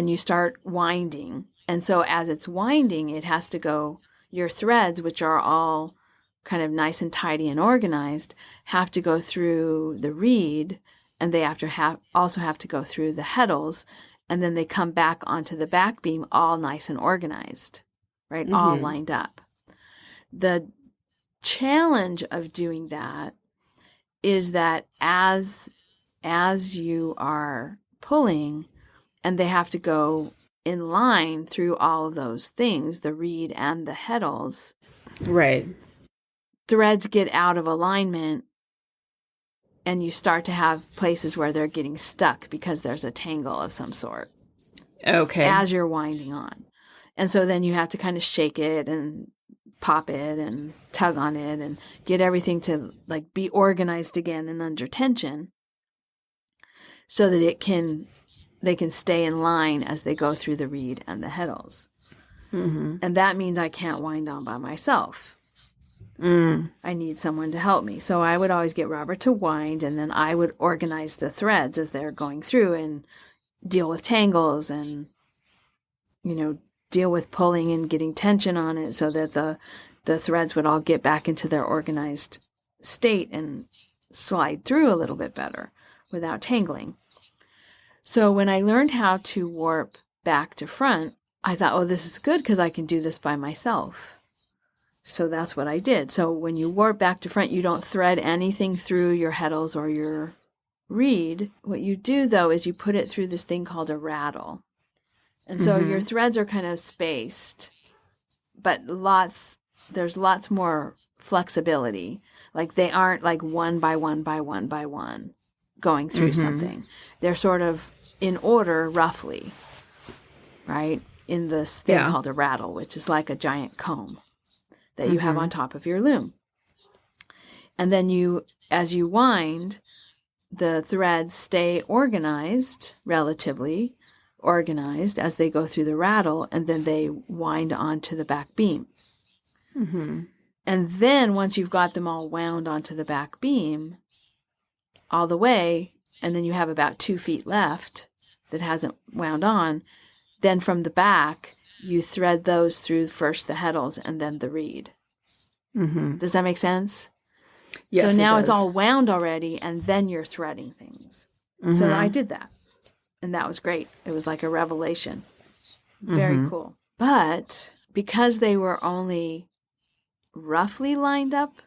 you start winding. And so as it's winding, it has to go, your threads, which are all kind of nice and tidy and organized, have to go through the reed, and they also have to go through the heddles, and then they come back onto the back beam all nice and organized, right? All lined up. The challenge of doing that is that as you are pulling, and they have to go in line through all of those things, the reed and the heddles. Right. Threads get out of alignment, and you start to have places where they're getting stuck because there's a tangle of some sort. Okay. As you're winding on. And so then you have to kind of shake it and pop it and tug on it and get everything to be organized again and under tension so that they can stay in line as they go through the reed and the heddles. And that means I can't wind on by myself. I need someone to help me. So I would always get Robert to wind, and then I would organize the threads as they're going through and deal with tangles and, deal with pulling and getting tension on it so that the threads would all get back into their organized state and slide through a little bit better without tangling. So when I learned how to warp back to front, I thought, oh, this is good because I can do this by myself. So that's what I did. So when you warp back to front, you don't thread anything through your heddles or your reed. What you do, though, is you put it through this thing called a rattle. And so your threads are kind of spaced, but there's lots more flexibility. They aren't one by one by one by one going through something. They're sort of in order, roughly, right? In this thing called a rattle, which is like a giant comb that you have on top of your loom. And then as you wind, the threads stay organized, relatively organized, as they go through the rattle, and then they wind onto the back beam. And then once you've got them all wound onto the back beam all the way, and then you have about 2 feet left that hasn't wound on, then from the back, you thread those through first the heddles and then the reed. Does that make sense? Yes, so now it it's all wound already, and then you're threading things. So I did that, and that was great. It was like a revelation. Very cool. But because they were only roughly lined up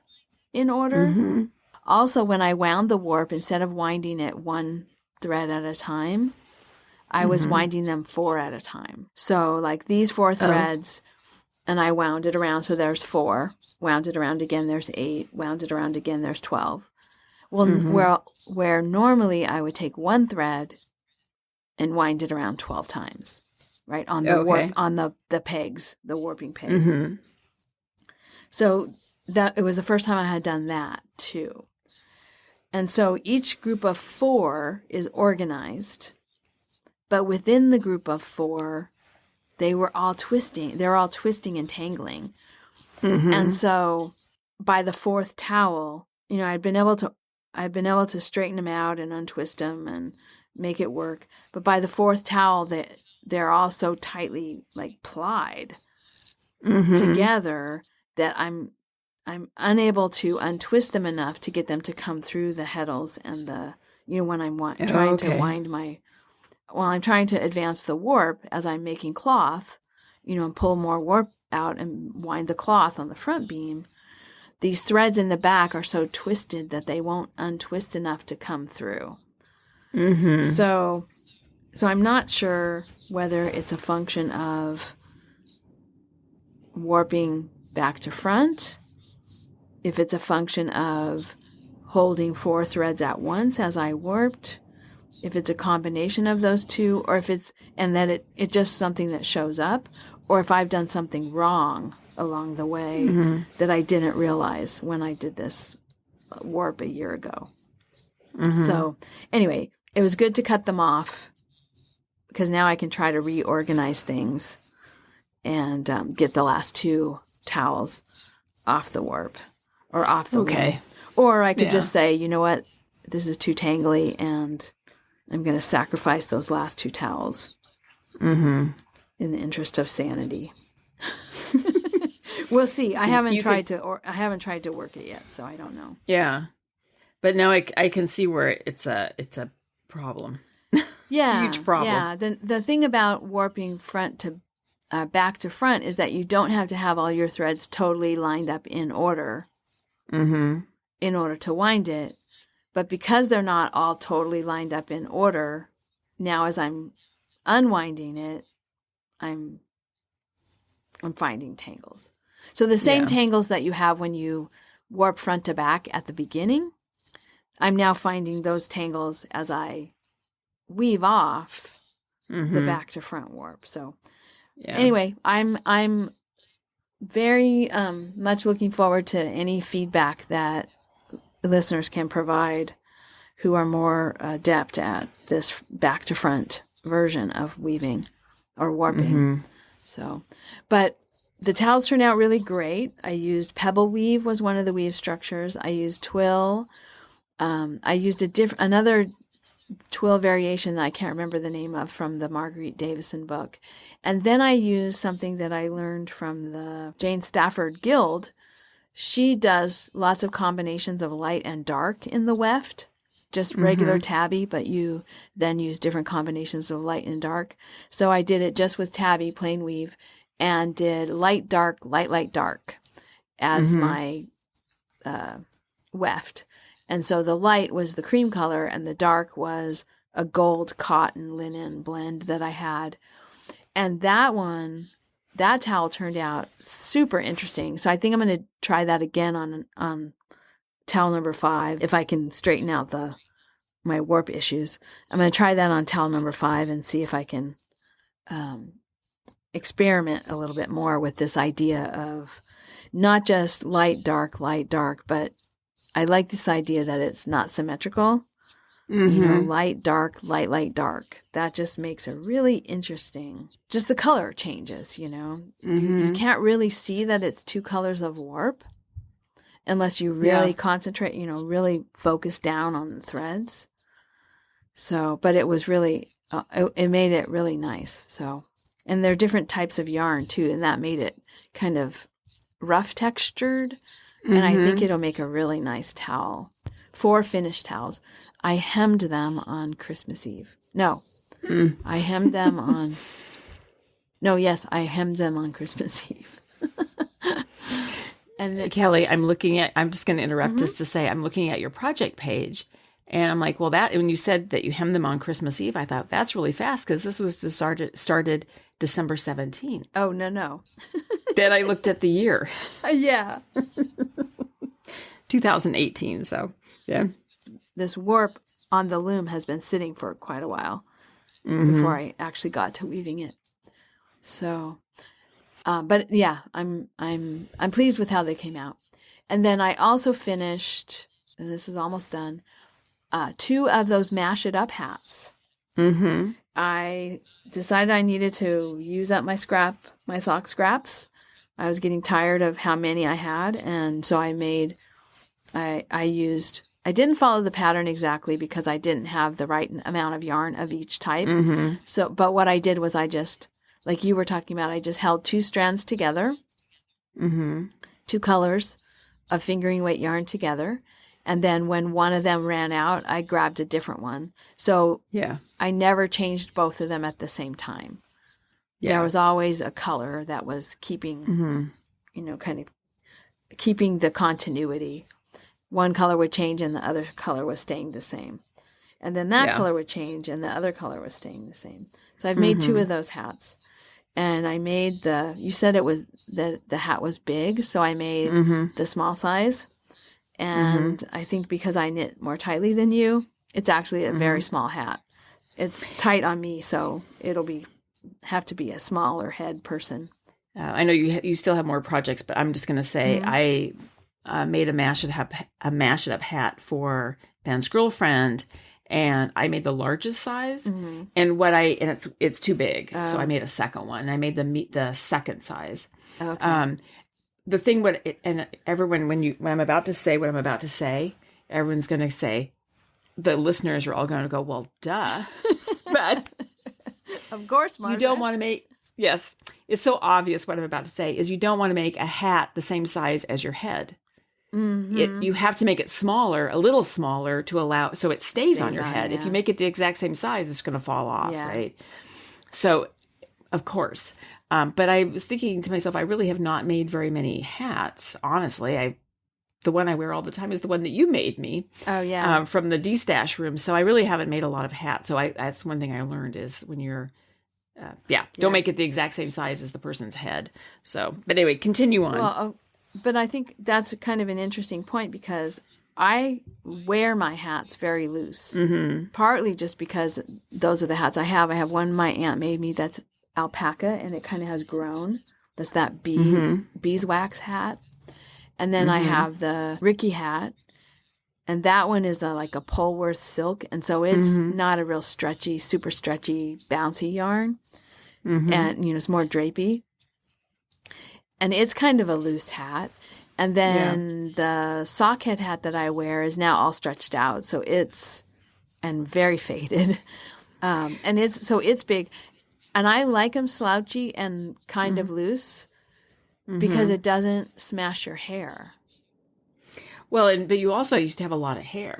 in order, also when I wound the warp, instead of winding it 1 thread at a time, I was winding them 4 at a time. So these 4 threads, and I wound it around, so there's 4. Wound it around again, there's 8. Wound it around again, there's 12. Well, where normally I would take 1 thread and wind it around 12 times, right? On the warp, on the pegs, the warping pegs. So it was the first time I had done that too. And so each group of 4 is organized, but within the group of 4, they're all twisting and tangling. Mm-hmm. And so by the 4th towel, I've been able to straighten them out and untwist them and make it work. But by the 4th towel, they're all so tightly like plied together that I'm unable to untwist them enough to get them to come through the heddles and when I'm trying to wind I'm trying to advance the warp as I'm making cloth, and pull more warp out and wind the cloth on the front beam. These threads in the back are so twisted that they won't untwist enough to come through. Mm-hmm. So I'm not sure whether it's a function of warping back to front, if it's a function of holding 4 threads at once as I warped, if it's a combination of those two, or if it's just something that shows up, or if I've done something wrong along the way that I didn't realize when I did this warp a year ago. Mm-hmm. So anyway, it was good to cut them off because now I can try to reorganize things and get the last 2 towels off the warp or off the loom. Or I could just say, you know what, this is too tangly and I'm going to sacrifice those last 2 towels in the interest of sanity. We'll see. I haven't tried to work it yet, so I don't know. Yeah, but now I can see where it's a problem. Yeah, huge problem. Yeah, the thing about warping front to back to front is that you don't have to have all your threads totally lined up in order in order to wind it. But because they're not all totally lined up in order, now as I'm unwinding it, I'm finding tangles. So the same tangles that you have when you warp front to back at the beginning, I'm now finding those tangles as I weave off the back to front warp. So anyway, I'm very much looking forward to any feedback that listeners can provide who are more adept at this back to front version of weaving or warping. So, but the towels turned out really great. I used pebble weave was one of the weave structures. I used twill. I used another twill variation that I can't remember the name of from the Marguerite Davison book. And then I used something that I learned from the Jane Stafford Guild. She does lots of combinations of light and dark in the weft, just regular tabby, but you then use different combinations of light and dark. So I did it just with tabby, plain weave, and did light, dark, light, light, dark as my weft. And so the light was the cream color and the dark was a gold cotton linen blend that I had. And that towel turned out super interesting. So I think I'm going to try that again on towel number 5. If I can straighten out my warp issues, I'm going to try that on towel number 5 and see if I can experiment a little bit more with this idea of not just light, dark, but I like this idea that it's not symmetrical. Light, dark, light, light, dark. That just makes it really interesting. Just the color changes, You can't really see that it's 2 colors of warp unless you really concentrate, really focus down on the threads. So, but it was really, it made it really nice. So, and there are different types of yarn too, and that made it kind of rough textured. And I think it'll make a really nice towel. 4 finished towels. I hemmed them on Christmas Eve. No, I hemmed them on... No, yes, I hemmed them on Christmas Eve. And Kelly, I'm just going to interrupt just to say, I'm looking at your project page. And I'm like, well, when you said that you hemmed them on Christmas Eve, I thought that's really fast because this was started December 17th. Oh, no. Then I looked at the year. Yeah. 2018. So, yeah. This warp on the loom has been sitting for quite a while before I actually got to weaving it. So, but yeah, I'm pleased with how they came out. And then I also finished and this is almost done, 2 of those Mash It Up hats. Mm-hmm. I decided I needed to use up my sock scraps. I was getting tired of how many I had, and so I didn't follow the pattern exactly because I didn't have the right amount of yarn of each type. Mm-hmm. So, but what I did was I just, like you were talking about, I just held 2 strands together, Mm-hmm. 2 colors of fingering weight yarn together. And then when one of them ran out, I grabbed a different one. So Yeah. I never changed both of them at the same time. Yeah. There was always a color that was keeping, kind of keeping the continuity. One color would change and the other color was staying the same. And then that color would change and the other color was staying the same. So I've made 2 of those hats. And I made you said it was, the hat was big, so I made the small size. And I think because I knit more tightly than you, it's actually a very small hat. It's tight on me, so it'll have to be a smaller head person. I know you still have more projects, but I'm just going to say I made a mash it up hat for Ben's girlfriend, and I made the largest size. And it's too big, so I made a second one. I made the second size. Okay. The thing, and everyone, when I'm about to say what I'm about to say, everyone's going to say, the listeners are all going to go, well, duh. But of course, Margaret. You don't want to make, yes, it's so obvious what I'm about to say, is you don't want to make a hat the same size as your head. You have to make it smaller, a little smaller, to allow, so it stays on your head. Yeah. If you make it the exact same size, it's going to fall off, right? So, of course. But I was thinking to myself, I really have not made very many hats. Honestly, the one I wear all the time is the one that you made me. Oh yeah, from the D-stash room. So I really haven't made a lot of hats. So that's one thing I learned is when you're, don't make it the exact same size as the person's head. So, but anyway, continue on. Well, but I think that's kind of an interesting point because I wear my hats very loose. Partly just because those are the hats I have. I have one my aunt made me that's alpaca and it kind of has grown. That's that beeswax hat. And then I have the Ricky hat, and that one is like a Polworth silk, and so it's not a real stretchy, super stretchy, bouncy yarn, and it's more drapey. And it's kind of a loose hat. And then the sockhead hat that I wear is now all stretched out, so and very faded, and it's big. And I like them slouchy and kind of loose because it doesn't smash your hair. Well, but you also used to have a lot of hair.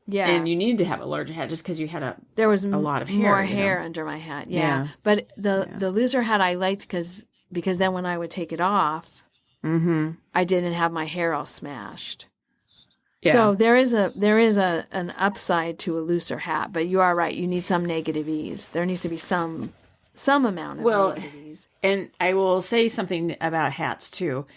Yeah. And you needed to have a larger hat just because you had there was a lot of hair. More hair under my hat. Yeah. But the looser hat I liked because then when I would take it off, I didn't have my hair all smashed. Yeah. So there is an upside to a looser hat, but you are right. You need some negative ease. There needs to be some amount of negative ease. And I will say something about hats too.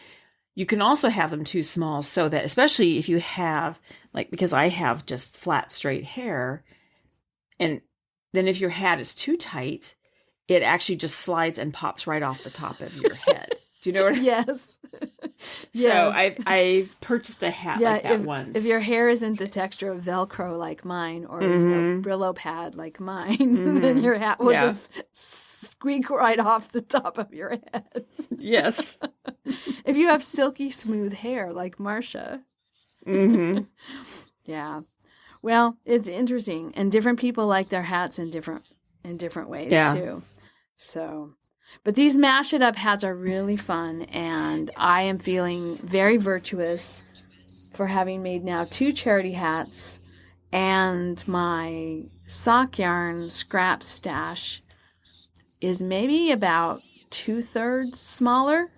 You can also have them too small so that, especially if you have, because I have just flat, straight hair, and then if your hat is too tight, it actually just slides and pops right off the top of your head. Do you know what I mean? Yes. So I purchased a hat like that once. If your hair isn't the texture of Velcro like mine or Brillo pad like mine, then your hat will just squeak right off the top of your head. Yes. If you have silky smooth hair like Marcia. Yeah. Well, it's interesting, and different people like their hats in different ways too. So, but these Mash It Up hats are really fun, and I am feeling very virtuous for having made now 2 charity hats, and my sock yarn scrap stash is maybe about 2/3 smaller.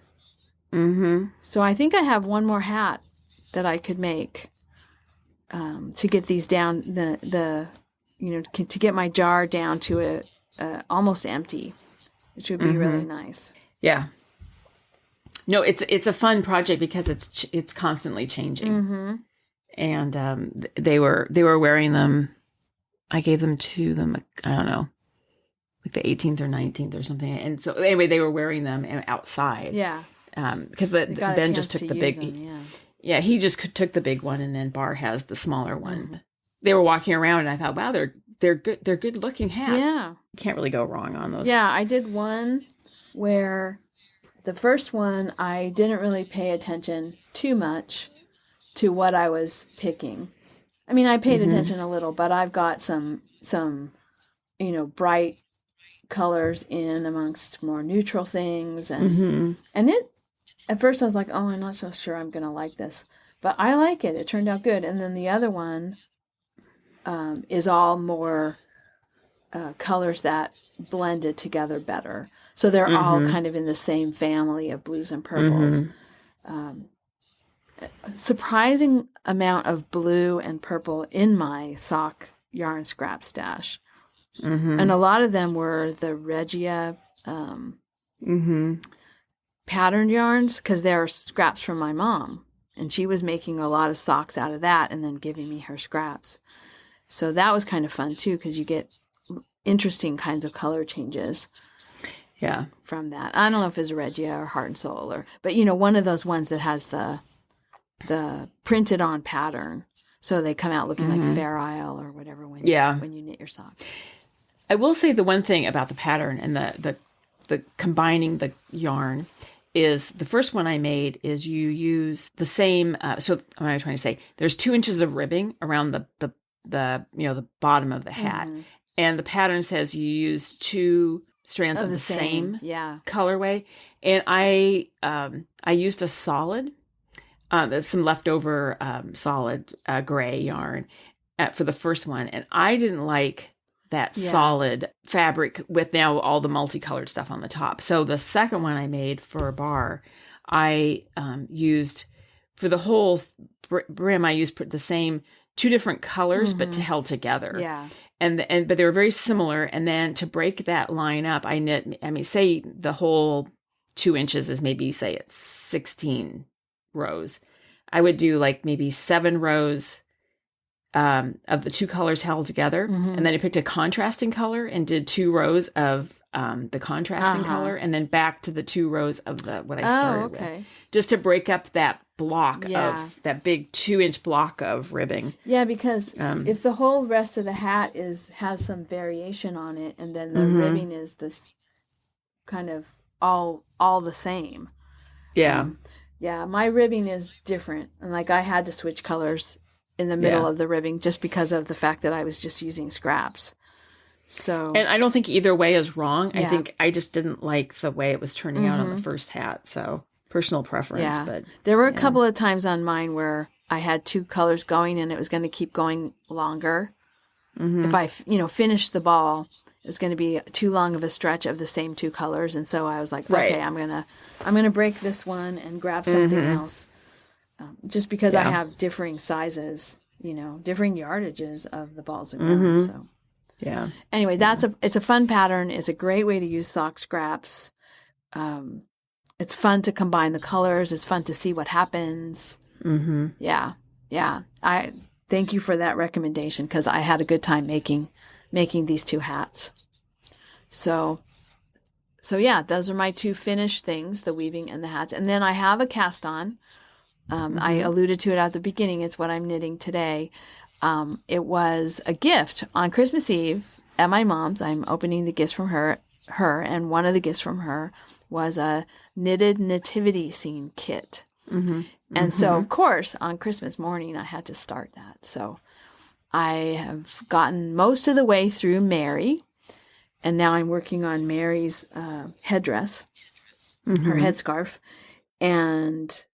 So I think I have one more hat that I could make to get these down to get my jar down to a almost empty, which would be really nice. Yeah. No, it's a fun project because it's constantly changing. And they were wearing them. I gave them to them. I don't know, like the 18th or 19th or something. And so anyway, they were wearing them outside. Yeah. Because Ben just took the big. Yeah, he just took the big one, and then Bar has the smaller one. They were walking around, and I thought, wow, they're good. They're good looking hats. Yeah. You can't really go wrong on those. Yeah, I did one where the first one I didn't really pay attention too much to what I was picking. I mean, I paid attention a little, but I've got some bright colors in amongst more neutral things, and it. At first, I was like, "Oh, I'm not so sure I'm going to like this," but I like it. It turned out good. And then the other one is all more colors that blended together better. So they're all kind of in the same family of blues and purples. Surprising amount of blue and purple in my sock yarn scrap stash. And a lot of them were the Regia patterned yarns, because they're scraps from my mom. And she was making a lot of socks out of that and then giving me her scraps. So that was kind of fun too, because you get interesting kinds of color changes. Yeah. From that. I don't know if it's Regia or Heart and Soul, but one of those ones that has the printed on pattern. So they come out looking like Fair Isle or whatever when you knit your sock. I will say the one thing about the pattern and the combining the yarn is the first one I made is you use the same. So what am I trying to say? There's 2 inches of ribbing around the bottom of the hat, and the pattern says you use 2 strands of the same colorway. And I used a solid. There's some leftover solid gray yarn for the first one, and I didn't like that solid fabric with now all the multicolored stuff on the top. So the second one I made for a bar, I used for the whole brim. I used the same 2 different colors, but held together. Yeah, but they were very similar. And then to break that line up, I knit. I mean, say the whole 2 inches is maybe say it's 16 rows. I would do like maybe 7 rows of the 2 colors held together. And then I picked a contrasting color and did 2 rows of the contrasting color, and then back to the 2 rows of what I started with, just to break up that block of that big 2-inch block of ribbing. Yeah, because if the whole rest of the hat has some variation on it, and then the ribbing is this kind of all the same. Yeah. Yeah, my ribbing is different. And like I had to switch colors in the middle of the ribbing just because of the fact that I was just using scraps. So, and I don't think either way is wrong. I think I just didn't like the way it was turning out on the first hat. So personal preference. Yeah. But there were a couple of times on mine where I had 2 colors going and it was going to keep going longer. If I, finished the ball, it was going to be too long of a stretch of the same 2 colors. And so I was like, okay, I'm going to break this one and grab something else. Just because I have differing sizes, differing yardages of the balls of yarn. So, yeah. Anyway, it's a fun pattern. It's a great way to use sock scraps. It's fun to combine the colors. It's fun to see what happens. Yeah. I thank you for that recommendation, because I had a good time making these 2 hats. So yeah, those are my 2 finished things: the weaving and the hats. And then I have a cast on. I alluded to it at the beginning. It's what I'm knitting today. It was a gift on Christmas Eve at my mom's. I'm opening the gifts from her, and one of the gifts from her was a knitted nativity scene kit. And so, of course, on Christmas morning, I had to start that. So I have gotten most of the way through Mary, and now I'm working on Mary's headdress, her headscarf. And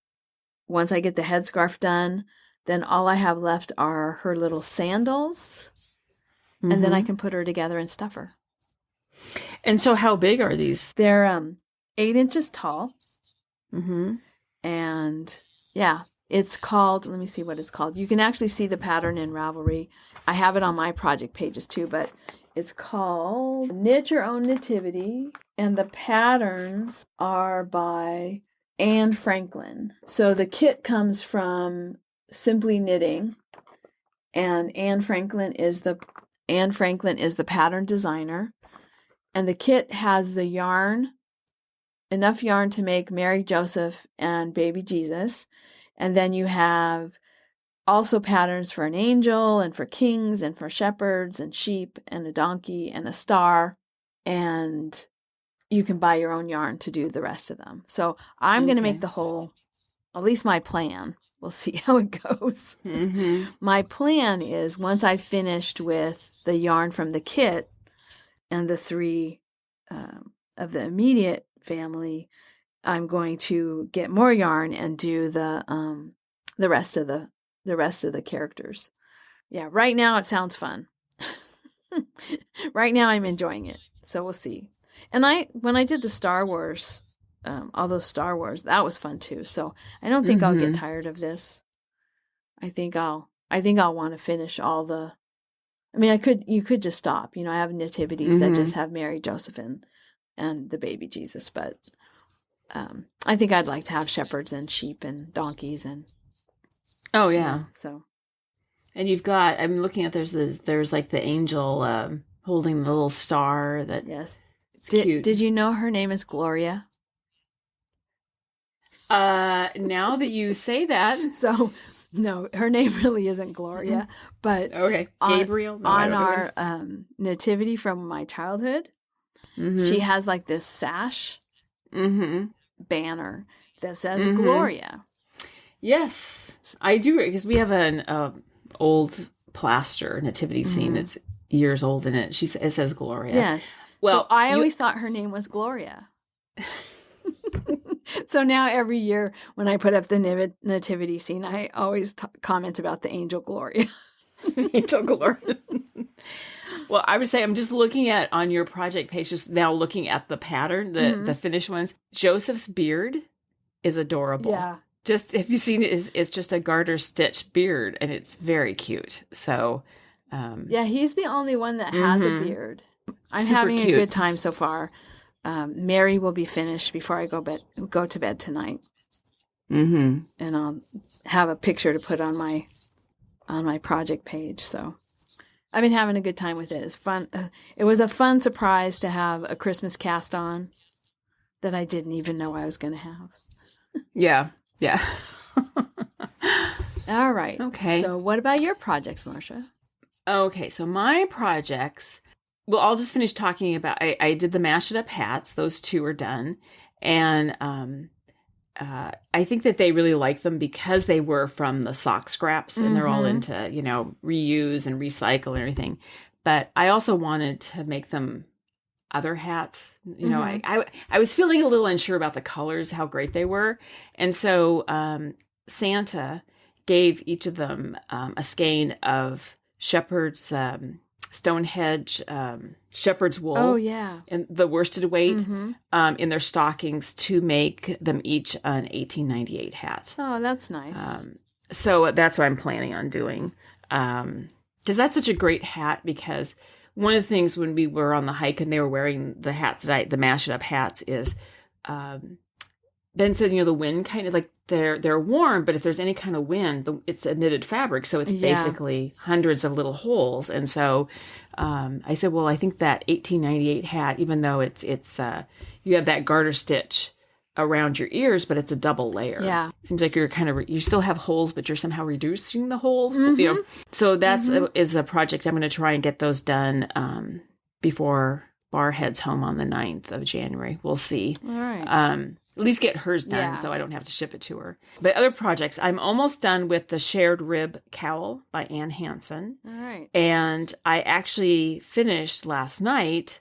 once I get the headscarf done, then all I have left are her little sandals, and then I can put her together and stuff her. And so how big are these? They're 8 inches tall. And yeah, it's called, let me see what it's called. You can actually see the pattern in Ravelry. I have it on my project pages too, but it's called Knit Your Own Nativity, and the patterns are by Anne Franklin. So the kit comes from Simply Knitting, and Anne Franklin is the pattern designer, and the kit has the yarn, enough yarn to make Mary, Joseph, and baby Jesus, And then you have also patterns for an angel and for kings and for shepherds and sheep and a donkey and a star. And you can buy your own yarn to do the rest of them. So I'm going to make the whole, at least my plan. We'll see how it goes. Mm-hmm. My plan is once I've finished with the yarn from the kit and the 3 of the immediate family, I'm going to get more yarn and do the rest of the characters. Yeah, right now it sounds fun. Right now I'm enjoying it. So we'll see. And when I did the Star Wars, all those Star Wars, that was fun too. So I don't think I'll get tired of this. I think I'll want to finish all the. I mean, you could just stop. I have nativities that just have Mary, Joseph, and the baby Jesus. But I think I'd like to have shepherds and sheep and donkeys and. Oh yeah. So. And you've got. I'm looking at there's like the angel holding the little star that. Yes. It's cute. Did you know her name is Gloria? Now that you say that. So, no, her name really isn't Gloria, but okay, Gabriel. On our nativity from my childhood, she has like this sash banner that says Gloria. Yes, I do, because we have an old plaster nativity scene that's years old in it. It says Gloria. Yes. Well, so I always thought her name was Gloria. So now every year when I put up the nativity scene, I always comment about the angel Gloria. Angel Gloria. Well, I would say I'm just looking at on your project page, just now looking at the pattern, the finished ones. Joseph's beard is adorable. Yeah. Just, if you've seen it, it's just a garter stitch beard, and it's very cute. So, yeah, he's the only one that has a beard. I'm super having cute. A good time so far. Mary will be finished before I go to bed tonight. And I'll have a picture to put on my project page. So I've been having a good time with it. It's fun. It was a fun surprise to have a Christmas cast on that I didn't even know I was going to have. Yeah. Yeah. All right. Okay. So what about your projects, Marcia? Okay. So my projects, well, I'll just finish talking about, I did the Mash It Up hats. Those 2 are done. And I think that they really like them because they were from the sock scraps and they're all into, reuse and recycle and everything. But I also wanted to make them other hats. I was feeling a little unsure about the colors, how great they were. And so Santa gave each of them a skein of shepherd's Stonehenge shepherd's wool. Oh, yeah. And the worsted weight in their stockings to make them each an 1898 hat. Oh, that's nice. So that's what I'm planning on doing. Because that's such a great hat, because one of the things when we were on the hike and they were wearing the hats the Mash It Up hats is, Ben said, the wind kind of like they're warm, but if there's any kind of wind, it's a knitted fabric. So it's basically hundreds of little holes. And so I said, well, I think that 1898 hat, even though it's you have that garter stitch around your ears, but it's a double layer. Yeah. Seems like you're you still have holes, but you're somehow reducing the holes. So that's is a project I'm going to try and get those done before Bar heads home on the 9th of January. We'll see. All right. At least get hers done so I don't have to ship it to her. But other projects, I'm almost done with the Shared Rib Cowl by Ann Hansen. All right. And I actually finished last night.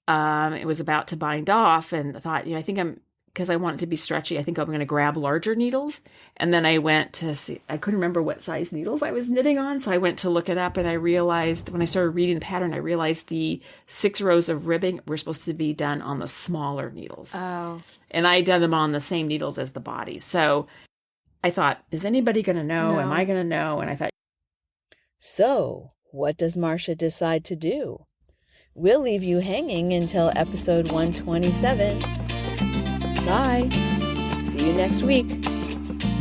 It was about to bind off, and I thought, I think because I want it to be stretchy, I think I'm going to grab larger needles. And then I went to see, I couldn't remember what size needles I was knitting on. So I went to look it up, and I realized when I started reading the pattern, I realized the 6 rows of ribbing were supposed to be done on the smaller needles. Oh. And I had done them on the same needles as the bodies. So I thought, is anybody going to know? No. Am I going to know? And I thought. So, what does Marcia decide to do? We'll leave you hanging until episode 127. Bye. See you next week.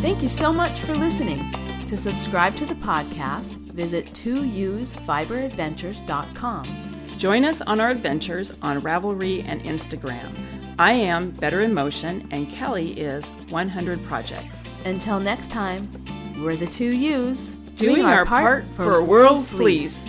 Thank you so much for listening. To subscribe to the podcast, visit 2usfiberadventures.com. Join us on our adventures on Ravelry and Instagram. I am Better in Motion, and Kelly is 100 Projects. Until next time, we're the two Ewes Doing our part for World Fleece.